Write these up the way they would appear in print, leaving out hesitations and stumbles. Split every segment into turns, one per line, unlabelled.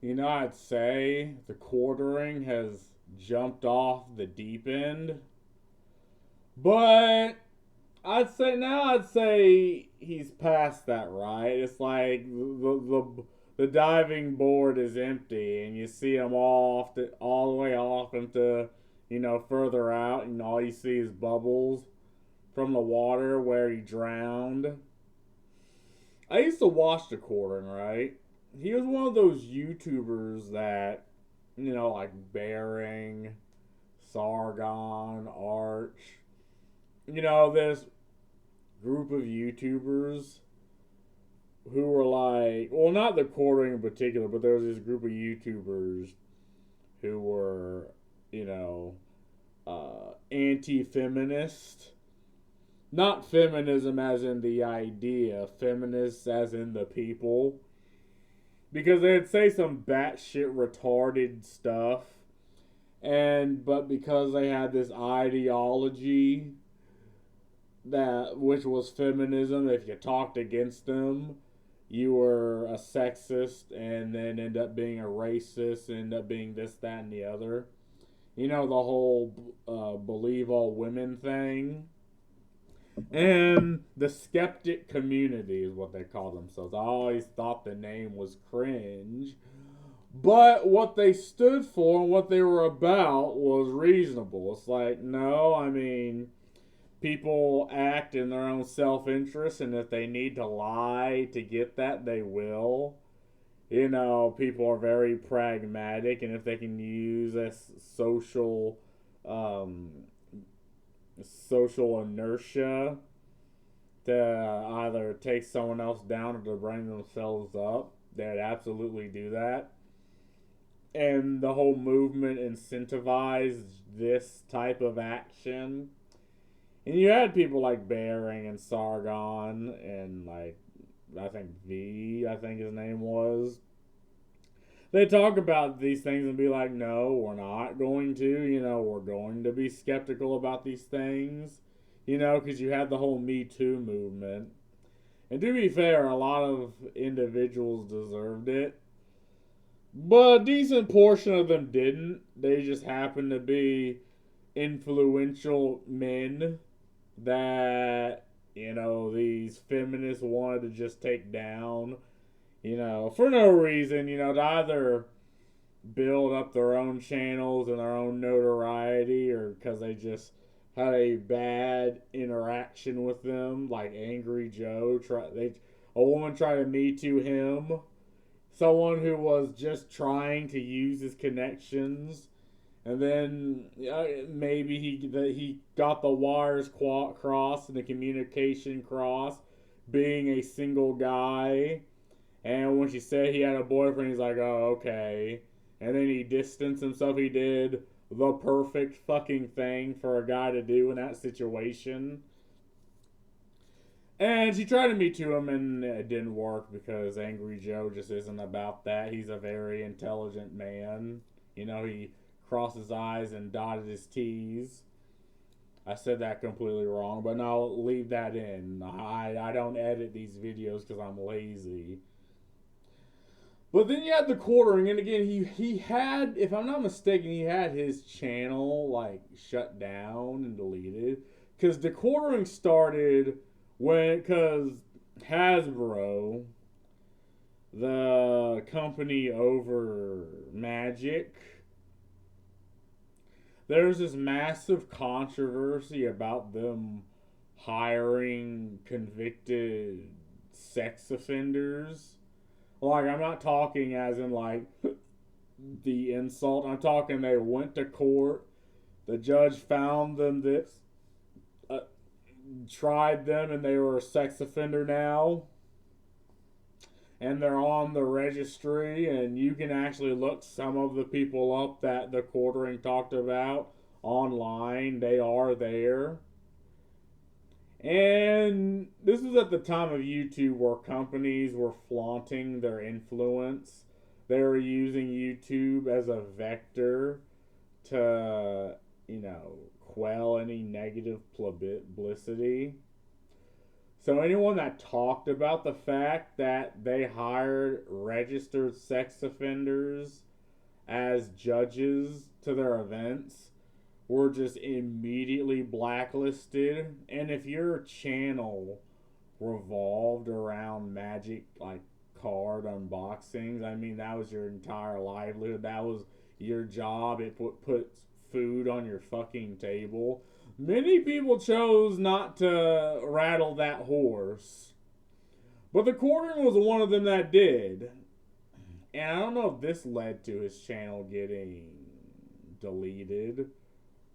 I'd say the quartering has jumped off the deep end, but I'd say he's past that, right? It's like the diving board is empty, and you see him all the way off into further out, and all you see is bubbles from the water where he drowned. I used to watch the quartering, right? He was one of those YouTubers that like Bearing, Sargon, Arch. This group of YouTubers who were like, well, not the quartering in particular, but there was this group of YouTubers who were, you know, anti-feminist. Not feminism as in the idea, feminists as in the people. Because they'd say some batshit retarded stuff, but because they had this ideology that which was feminism, if you talked against them, you were a sexist, and then end up being a racist, end up being this, that, and the other. The whole believe all women thing. And the skeptic community is what they call themselves. I always thought the name was cringe. But what they stood for and what they were about was reasonable. It's like, no, I mean, people act in their own self interest, and if they need to lie to get that, they will. People are very pragmatic, and if they can use a um, social inertia to either take someone else down or to bring themselves up, they'd absolutely do that. And the whole movement incentivized this type of action. And you had people like Bearing and Sargon and like I think his name was. They talk about these things and be like, no, we're not going to. We're going to be skeptical about these things. Because you had the whole Me Too movement. And to be fair, a lot of individuals deserved it. But a decent portion of them didn't. They just happened to be influential men that, these feminists wanted to just take down, for no reason, to either build up their own channels and their own notoriety, or because they just had a bad interaction with them, like Angry Joe. A woman tried to Me Too him, someone who was just trying to use his connections, and then maybe he got the wires crossed and the communication crossed, being a single guy. And when she said he had a boyfriend, he's like, oh, okay. And then he distanced himself. He did the perfect fucking thing for a guy to do in that situation. And she tried to meet to him, and it didn't work because Angry Joe just isn't about that. He's a very intelligent man. He crossed his I's and dotted his T's. I said that completely wrong, but no, I'll leave that in. I don't edit these videos because I'm lazy. But then you had the quartering, and again, he had, if I'm not mistaken, he had his channel like shut down and deleted because the quartering started because Hasbro, the company over Magic, there's this massive controversy about them hiring convicted sex offenders. Like, I'm not talking as in like the insult. I'm talking they went to court. The judge found them this, uh, tried them, and they were a sex offender now. And they're on the registry, and you can actually look some of the people up that the quartering talked about online. They are there. And this was at the time of YouTube where companies were flaunting their influence. They were using YouTube as a vector to, quell any negative publicity. So anyone that talked about the fact that they hired registered sex offenders as judges to their events were just immediately blacklisted. And if your channel revolved around magic, like card unboxings, I mean, that was your entire livelihood. That was your job. It puts food on your fucking table. Many people chose not to rattle that horse. But the quartering was one of them that did. And I don't know if this led to his channel getting deleted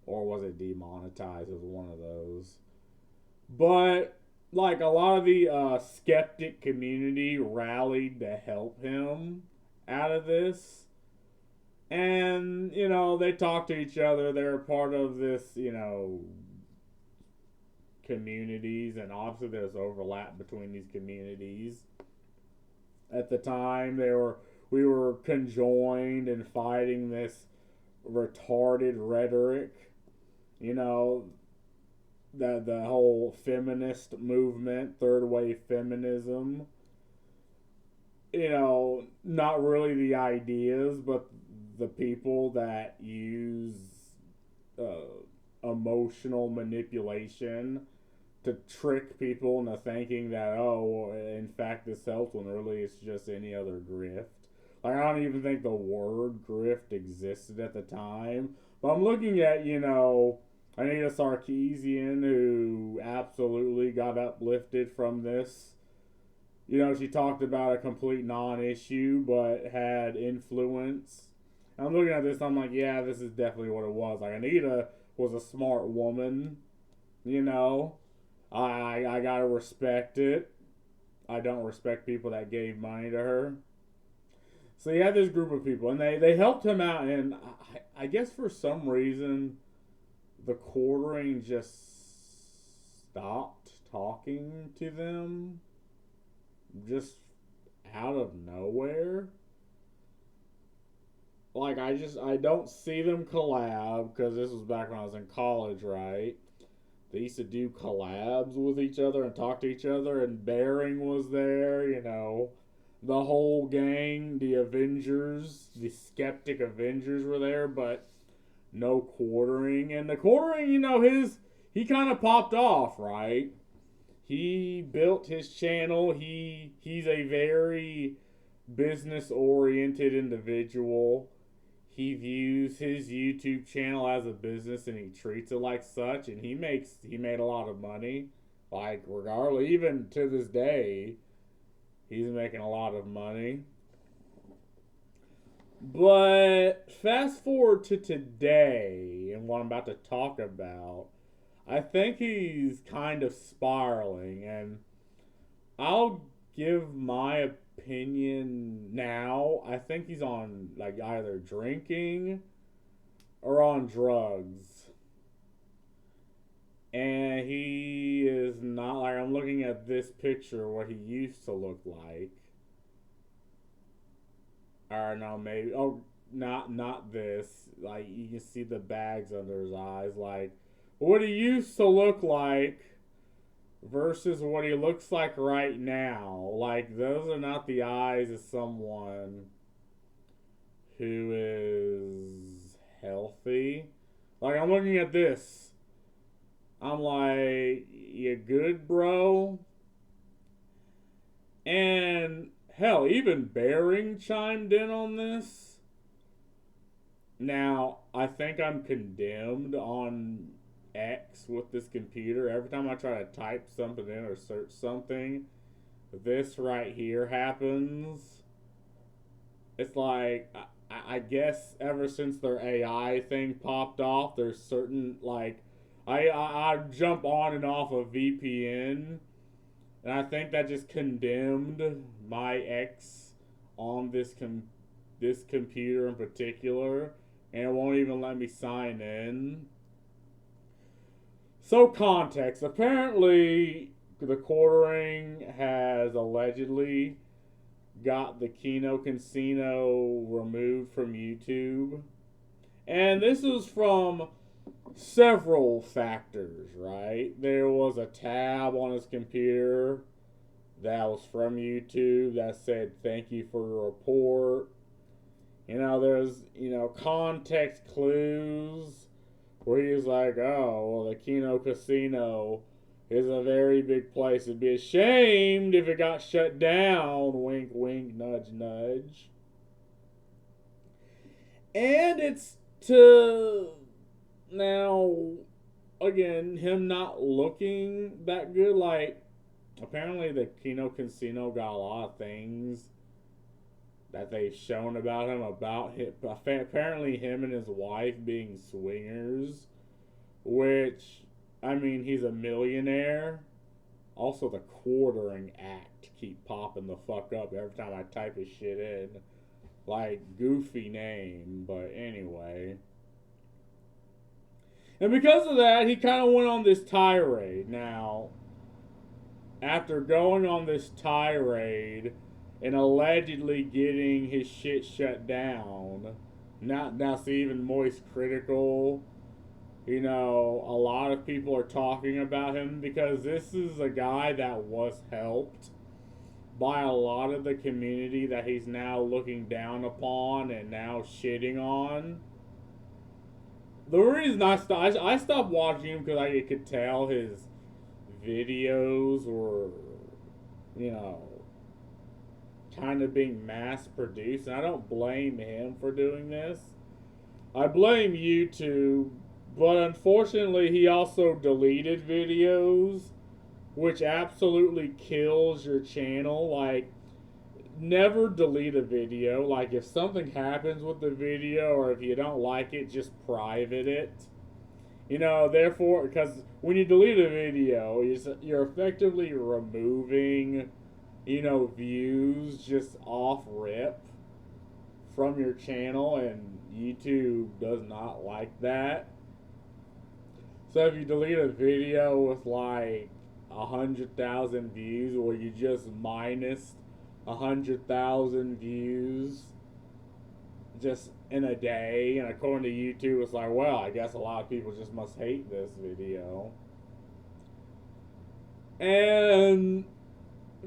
or was it demonetized. It was one of those. But like a lot of the skeptic community rallied to help him out of this. And, you know, they talk to each other. They're part of this, you know, communities. And obviously there's overlap between these communities. At the time, we were conjoined in fighting this retarded rhetoric. You know, the whole feminist movement, third wave feminism. You know, not really the ideas, but the people that use emotional manipulation to trick people into thinking that, oh, in fact, this helps when really it's just any other grift. Like, I don't even think the word grift existed at the time. But I'm looking at, you know, Anita Sarkeesian, who absolutely got uplifted from this. You know, she talked about a complete non-issue, but had influence. And I'm looking at this, I'm like, yeah, this is definitely what it was. Like, Anita was a smart woman, you know. I gotta respect it. I don't respect people that gave money to her. So you had this group of people, and they helped him out, and I guess for some reason, the quartering just stopped talking to them. Just out of nowhere. Like, I don't see them collab, because this was back when I was in college, right? They used to do collabs with each other and talk to each other, and Bearing was there, you know. The whole gang, the Avengers, the skeptic Avengers were there, but no quartering. And the quartering, you know, he kind of popped off, right? He built his channel. He's a very business oriented individual. He views his YouTube channel as a business and he treats it like such, and he made a lot of money. Like, regardless, even to this day, he's making a lot of money. But fast forward to today and what I'm about to talk about, I think he's kind of spiraling, and I'll give my opinion now. I think he's on like either drinking or on drugs. And he is not, like, I'm looking at this picture what he used to look like. Or no, maybe, oh, not this. Like, you can see the bags under his eyes. Like, what he used to look like versus what he looks like right now. Like, those are not the eyes of someone who is healthy. Like, I'm looking at this. I'm like, you good, bro? And hell, even Bearing chimed in on this. Now, I think I'm condemned on X with this computer. Every time I try to type something in or search something, this right here happens. It's like, I guess ever since their AI thing popped off, there's certain, like, I jump on and off of VPN, and I think that just condemned my X on this computer in particular, and it won't even let me sign in. So, context. Apparently, the quartering has allegedly got the Kino Casino removed from YouTube. And this is from several factors, right? There was a tab on his computer that was from YouTube that said, "Thank you for your report." There's, context clues where he was like, "Oh, well, the Kino Casino is a very big place. It'd be ashamed if it got shut down." Wink, wink, nudge, nudge. And it's to now, again, him not looking that good. Like, apparently the Kino Casino got a lot of things that they've shown about him, apparently him and his wife being swingers, which, I mean, he's a millionaire. Also, the quartering act keep popping the fuck up every time I type his shit in. Like, goofy name, but anyway. And because of that, he kind of went on this tirade. Now, after going on this tirade and allegedly getting his shit shut down, now see, even Moist Critical, a lot of people are talking about him because this is a guy that was helped by a lot of the community that he's now looking down upon and now shitting on. The reason I stopped watching him because I could tell his videos were, kind of being mass produced, and I don't blame him for doing this. I blame YouTube, but unfortunately he also deleted videos, which absolutely kills your channel. Like, never delete a video. Like, if something happens with the video or if you don't like it, just private it. Therefore, because when you delete a video, you're effectively removing, views just off rip from your channel, and YouTube does not like that. So if you delete a video with like 100,000 views, or you just minus 100,000 views just in a day, and according to YouTube, it's like, well, I guess a lot of people just must hate this video. And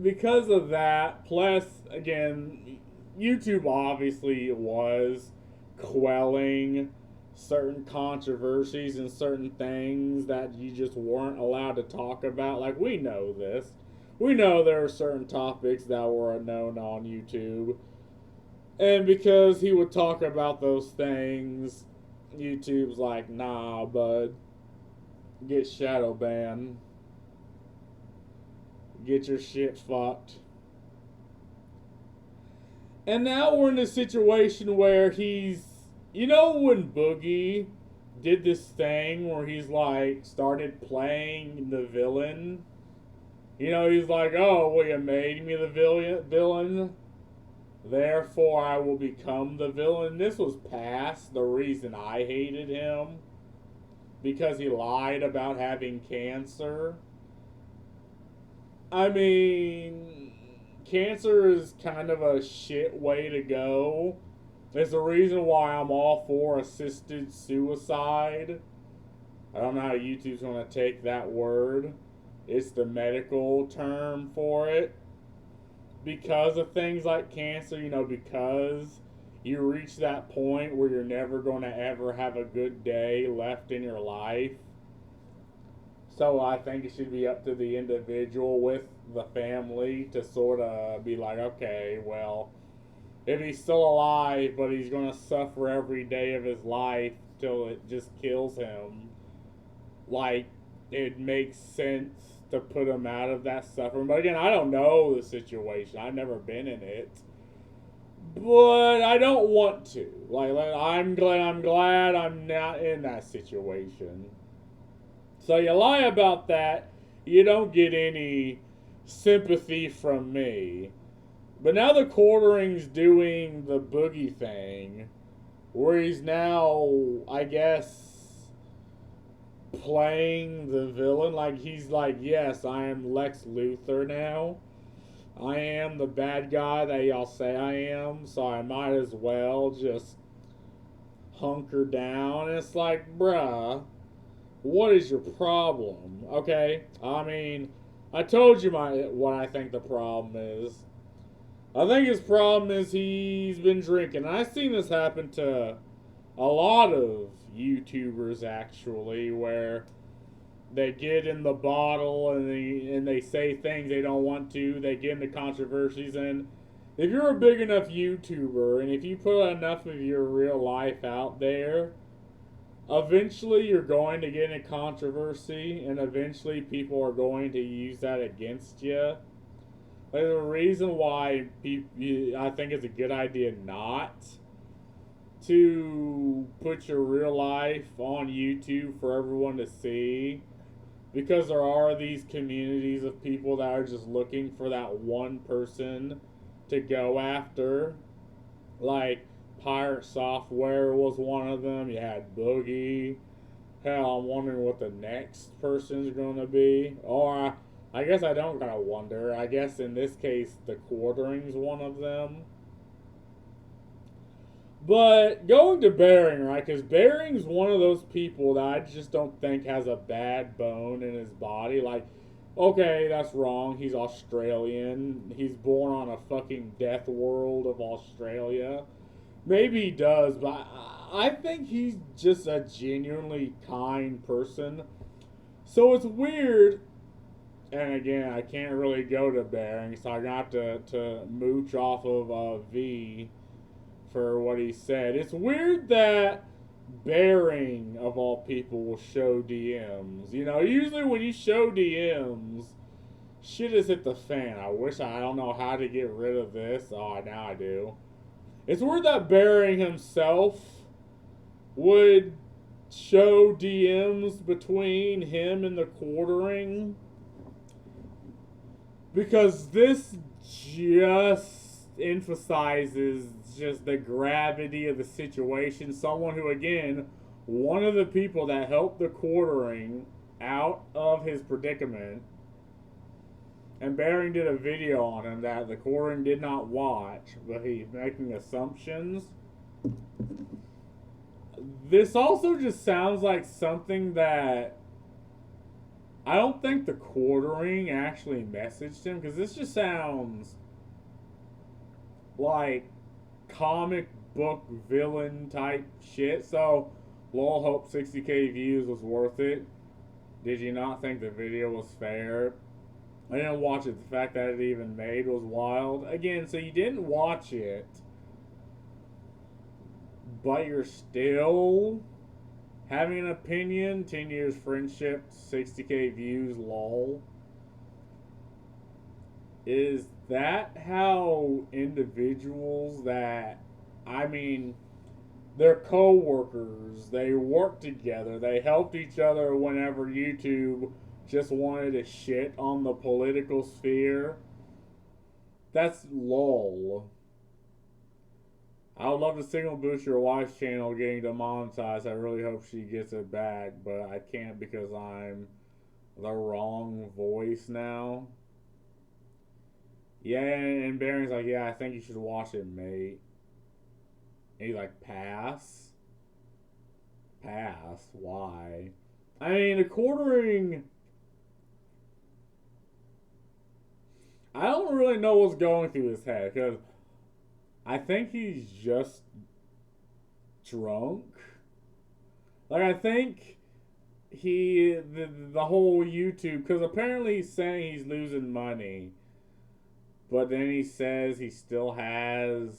because of that, plus, again, YouTube obviously was quelling certain controversies and certain things that you just weren't allowed to talk about. Like, we know this. We know there are certain topics that were unknown on YouTube. And because he would talk about those things, YouTube's like, nah, bud. Get shadow banned. Get your shit fucked. And now we're in a situation where he's... when Boogie did this thing where he's like, started playing the villain? He's like, oh, well, you made me the villain. Therefore, I will become the villain. This was past the reason I hated him. Because he lied about having cancer. I mean, cancer is kind of a shit way to go. There's a reason why I'm all for assisted suicide. I don't know how YouTube's going to take that word. It's the medical term for it. Because of things like cancer, because you reach that point where you're never going to ever have a good day left in your life. So I think it should be up to the individual with the family to sort of be like, okay, well, if he's still alive, but he's going to suffer every day of his life till it just kills him, like, it makes sense to put him out of that suffering. But again, I don't know the situation. I've never been in it. But I don't want to. Like, I'm glad I'm not in that situation. So you lie about that, you don't get any sympathy from me. But now the quartering's doing the Boogie thing, where he's now, I guess, playing the villain. Like, he's like, yes, I am Lex Luthor now. I am the bad guy that y'all say I am, so I might as well just hunker down. And it's like, bruh, what is your problem? Okay, I mean, I told you what I think the problem is. I think his problem is he's been drinking. And I've seen this happen to a lot of YouTubers actually, where they get in the bottle and they say things they don't want to. They get into controversies, and if you're a big enough YouTuber and if you put enough of your real life out there, eventually you're going to get in controversy, and eventually people are going to use that against you. There's a reason why I think it's a good idea not to put your real life on YouTube for everyone to see, because there are these communities of people that are just looking for that one person to go after. Like Pirate Software was one of them. You had Boogie. Hell, I'm wondering what the next person's going to be. Or I guess I don't gotta wonder. I guess in this case, the Quartering's one of them. But going to Bering, right? Because Bering's one of those people that I just don't think has a bad bone in his body. Like, okay, that's wrong. He's Australian. He's born on a fucking death world of Australia. Maybe he does, but I think he's just a genuinely kind person. So it's weird. And again, I can't really go to Bering, so I got to mooch off of V for what he said. It's weird that Bering, of all people, will show DMs. You know, usually when you show DMs, shit has hit the fan. I don't know how to get rid of this. Oh, now I do. It's weird that Bering himself would show DMs between him and the Quartering, because this just emphasizes just the gravity of the situation. Someone who, again, one of the people that helped the Quartering out of his predicament, and Bering did a video on him that the Quartering did not watch, but he's making assumptions. This also just sounds like something that I don't think the Quartering actually messaged him, because this just sounds like comic book villain type shit. So, lol, hope 60k views was worth it. Did you not think the video was fair? I didn't watch it. The fact that it even made was wild. Again, so you didn't watch it, but you're still having an opinion. 10 years friendship, 60k views, lol. Is that how individuals that, I mean, they're co-workers, they work together, they helped each other whenever YouTube just wanted to shit on the political sphere? That's lol. I would love to signal boost your wife's channel getting demonetized. I really hope she gets it back, but I can't because I'm the wrong voice now. Yeah, and Baron's like, yeah, I think you should watch it, mate. And he's like, pass? Pass? Why? I mean, the Quartering, I don't really know what's going through his head, because I think he's just drunk. Like, I think the whole YouTube, because apparently he's saying he's losing money, but then he says he still has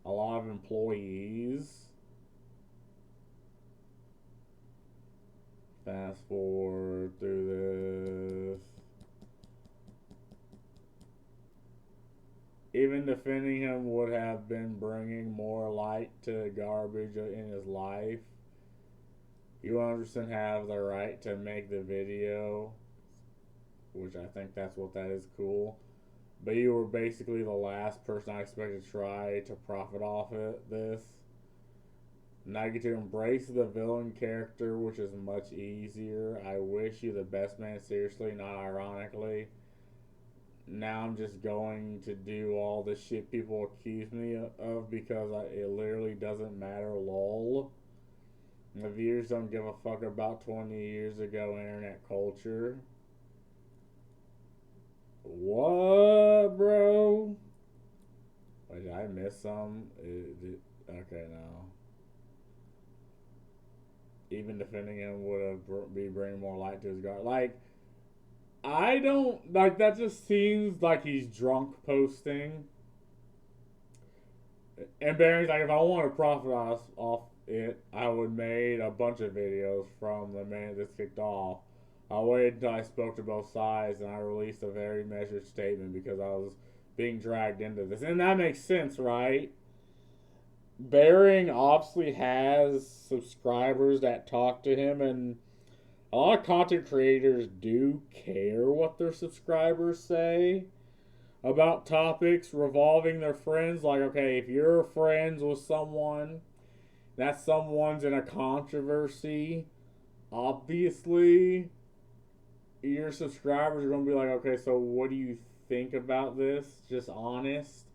a lot of employees. Fast forward through this. Even defending him would have been bringing more light to garbage in his life. You 100% have the right to make the video, which I think that's what that is, cool. But you were basically the last person I expected to try to profit off this. Now you get to embrace the villain character, which is much easier. I wish you the best, man. Seriously, not ironically. now I'm just going to do all the shit people accuse me of because it literally doesn't matter, lol. The viewers don't give a fuck about 20 years ago internet culture. What, bro? Wait, did I miss some? Okay, no. Even defending him would have be bringing more light to his guard. Like, I don't like that. Just seems like he's drunk posting. And Barry's like, if I want to profit off it, I would made a bunch of videos from the minute this kicked off. I waited until I spoke to both sides and I released a very measured statement because I was being dragged into this. And that makes sense, right? Bering obviously has subscribers that talk to him, and a lot of content creators do care what their subscribers say about topics revolving their friends. Like, okay, if you're friends with someone, that someone's in a controversy, obviously your subscribers are going to be like, okay, so what do you think about this? Just honest.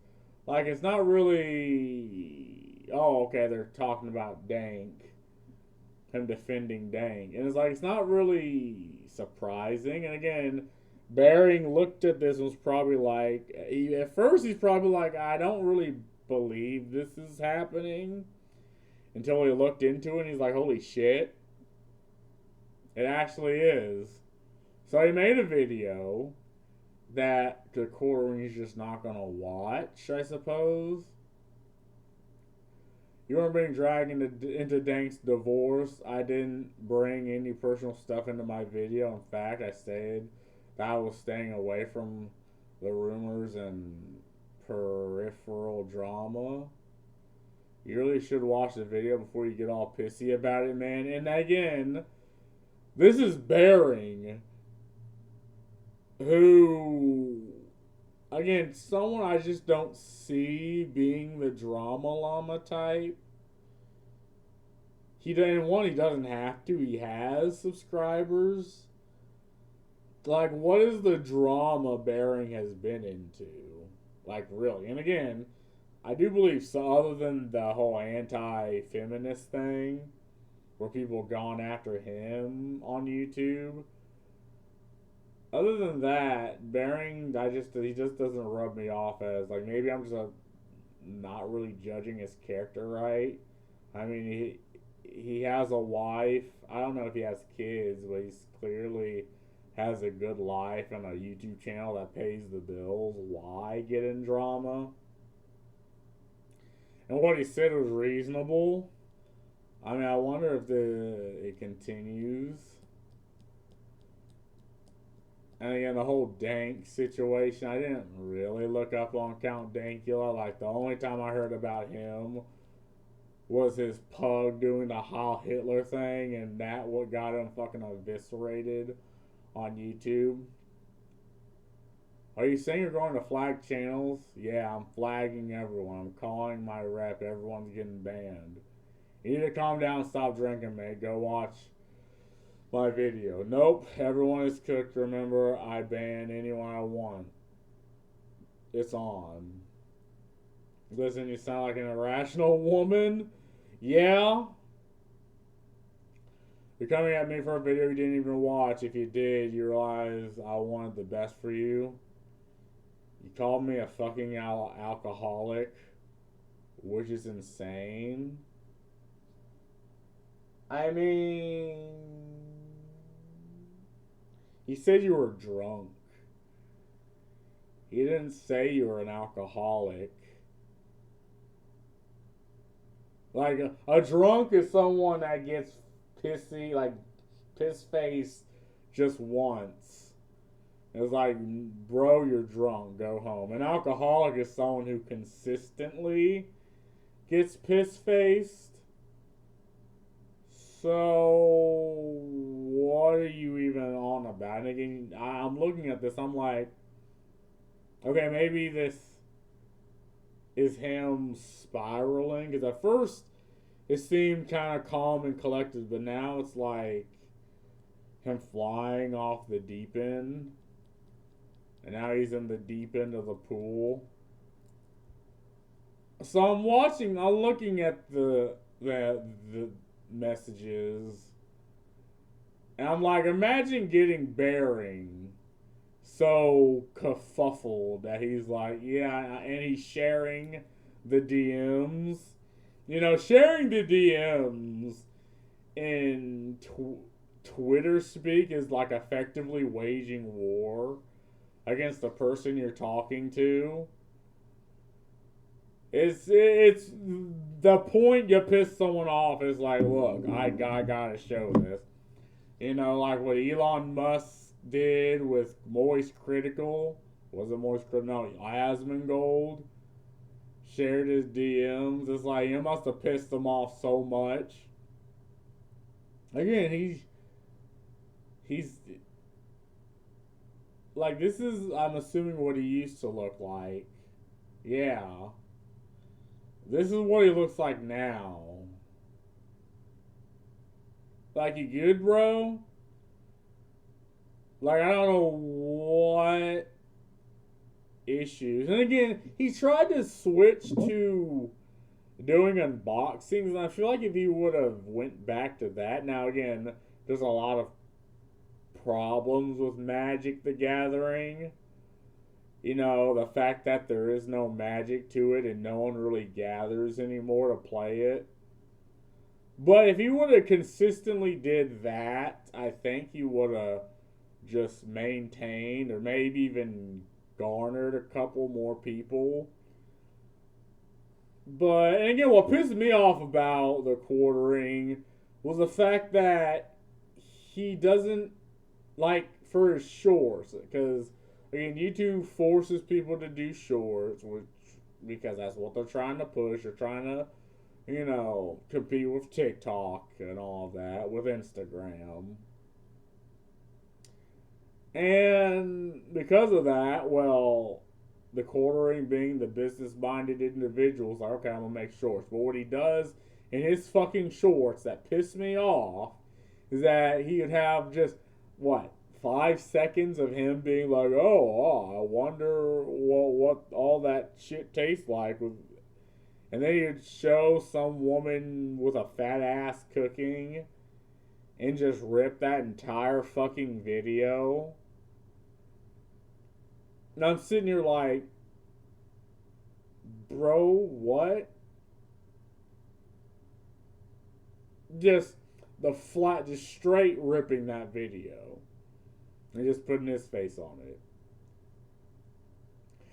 Like, it's not really, oh, okay, they're talking about Dank, him defending Dank. And it's like, it's not really surprising. And again, Bering looked at this and was probably like, at first he's probably like, I don't really believe this is happening. Until he looked into it and he's like, holy shit, it actually is. So he made a video that the Quarterings just not gonna watch, I suppose. You weren't being dragged into Dank's divorce. I didn't bring any personal stuff into my video. In fact, I stated that I was staying away from the rumors and peripheral drama. You really should watch the video before you get all pissy about it, man. And again, this is Bering, who, again, someone I just don't see being the drama llama type. He doesn't have to. He has subscribers. Like, what is the drama Bering has been into? Like, really? And again, I do believe so, other than the whole anti-feminist thing, where people have gone after him on YouTube. Other than that, Bering, he just doesn't rub me off as, like, maybe I'm just not really judging his character right. I mean, he has a wife. I don't know if he has kids, but he's clearly has a good life and a YouTube channel that pays the bills. Why get in drama? And what he said was reasonable. I mean, I wonder if it continues. And again, the whole Dank situation, I didn't really look up on Count Dankula. Like, the only time I heard about him was his pug doing the Heil Hitler thing, and that what got him fucking eviscerated on YouTube. Are you saying you're going to flag channels? Yeah, I'm flagging everyone. I'm calling my rep. Everyone's getting banned. You need to calm down and stop drinking, mate. Go watch my video. Nope, everyone is cooked. Remember, I ban anyone I want. It's on. Listen, you sound like an irrational woman. Yeah. You're coming at me for a video you didn't even watch. If you did, you realize I wanted the best for you. You called me a fucking alcoholic, which is insane. I mean, he said you were drunk. He didn't say you were an alcoholic. Like, a drunk is someone that gets pissy, like, piss-faced just once. It's like, bro, you're drunk, go home. An alcoholic is someone who consistently gets piss-faced. So, what are you even on about? And again, I'm looking at this, I'm like, okay, maybe this is him spiraling. Because at first, it seemed kind of calm and collected, but now it's like him flying off the deep end. And now he's in the deep end of the pool. So I'm looking at the messages, and I'm like, imagine getting Bearing so kerfuffled that he's like, yeah, and he's sharing the DMs. You know, sharing the DMs in Twitter speak is like effectively waging war against the person you're talking to. It's the point you piss someone off is like, look, I gotta show this. You know, like what Elon Musk did with Moist Critical. Was it Moist Critical? No, Asmongold shared his DMs. It's like, it must have pissed him off so much. Again, he's like, this is, I'm assuming, what he used to look like. Yeah. This is what he looks like now. Like, you good, bro? Like, I don't know what issues. And again, he tried to switch to doing unboxings, and I feel like if he would have went back to that, now again, there's a lot of problems with Magic the Gathering. You know, the fact that there is no magic to it and no one really gathers anymore to play it. But if he would have consistently did that, I think he would have just maintained or maybe even garnered a couple more people. But, and again, what pissed me off about the quartering was the fact that he doesn't, like, for his shorts, because, again, YouTube forces people to do shorts, which, because that's what they're trying to push. They're trying to, you know, compete with TikTok and all of that, with Instagram. And because of that, well, the quartering being the business-minded individuals, like, okay, I'm going to make shorts. But what he does in his fucking shorts that piss me off is that he would have just, what, 5 seconds of him being like, I wonder what all that shit tastes like. And then he'd show some woman with a fat ass cooking and just rip that entire fucking video. And I'm sitting here like, bro, what? Just just straight ripping that video. And just putting his face on it.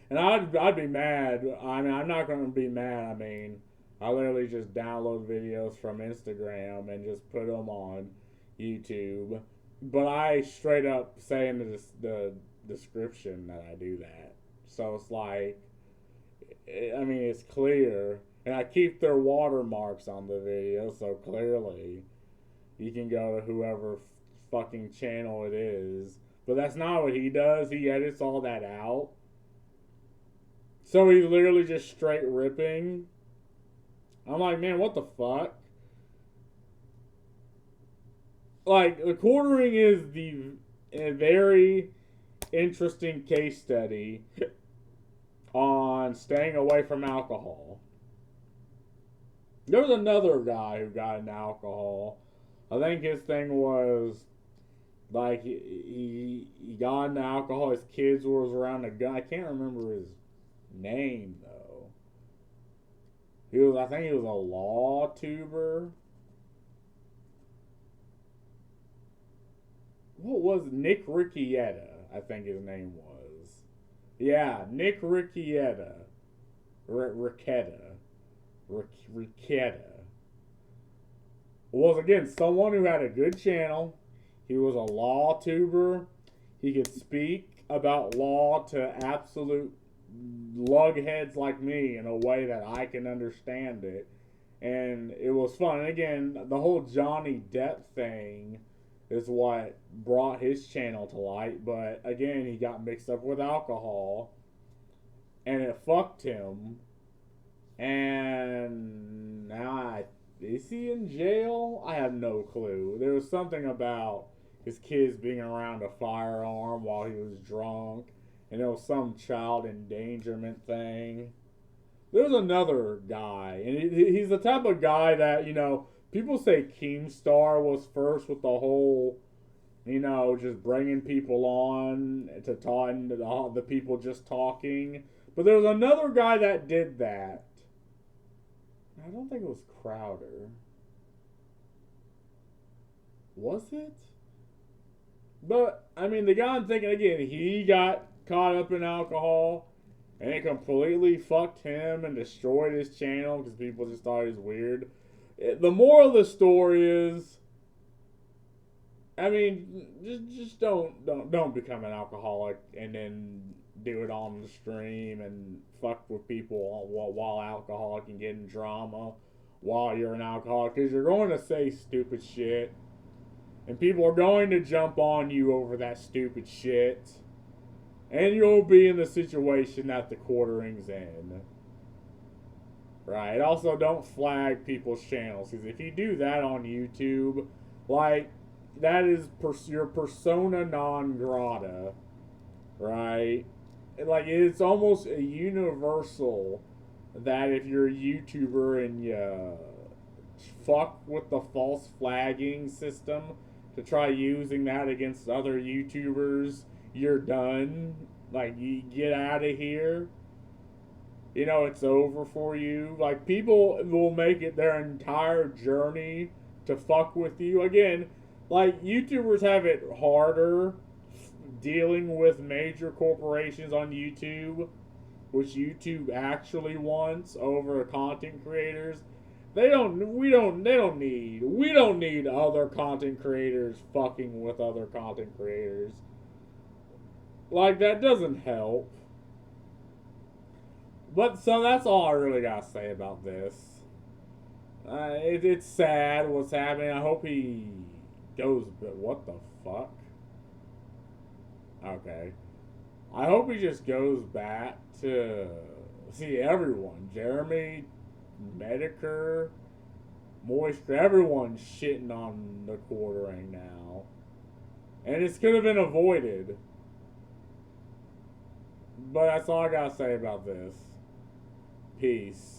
And I'd be mad. I mean, I'm not going to be mad. I mean, I literally just download videos from Instagram and just put them on YouTube. But I straight up say in the description that I do that. So it's like, I mean, it's clear. And I keep their watermarks on the video, so clearly you can go to whoever fucking channel it is. But that's not what he does. He edits all that out. So he's literally just straight ripping. I'm like, man, what the fuck? Like, the quartering is a very interesting case study on staying away from alcohol. There was another guy who got into alcohol. I think his thing was, like, he got into alcohol. His kids was around a gun. I can't remember his name, though. I think he was a law tuber. What was Nick Riccietta? I think his name was. Yeah, Nick Riccietta. Riccietta. Was, again, someone who had a good channel. He was a law tuber. He could speak about law to absolute lugheads like me in a way that I can understand it. And it was fun. And again, the whole Johnny Depp thing is what brought his channel to light. But again, he got mixed up with alcohol. And it fucked him. And now is he in jail? I have no clue. There was something about his kids being around a firearm while he was drunk. and it was some child endangerment thing. There's another guy, and he's the type of guy that, people say Keemstar was first with the whole, just bringing people on to talk, and the people just talking. But there's another guy that did that. I don't think it was Crowder. Was it? But, I mean, the guy I'm thinking, again, he got caught up in alcohol, and it completely fucked him and destroyed his channel because people just thought he was weird. The moral of the story is, I mean, just don't become an alcoholic and then do it on the stream and fuck with people while alcoholic and get in drama while you're an alcoholic, because you're going to say stupid shit. And people are going to jump on you over that stupid shit. And you'll be in the situation that the quartering's in. Right? Also, don't flag people's channels. Because if you do that on YouTube, like, that is your persona non grata. Right? Like, it's almost a universal that if you're a YouTuber and you fuck with the false flagging system to try using that against other YouTubers, you're done. Like, you get out of here. It's over for you. Like, people will make it their entire journey to fuck with you. Again, like, YouTubers have it harder dealing with major corporations on YouTube, which YouTube actually wants over content creators. We don't need other content creators fucking with other content creators. Like, that doesn't help. But, so that's all I really gotta say about this. It's sad what's happening. I hope he goes, but what the fuck? Okay. I hope he just goes back to see everyone. Jeremy, Medicare, Moisture, everyone's shitting on the quartering now. And this could have been avoided. But that's all I gotta say about this. Peace.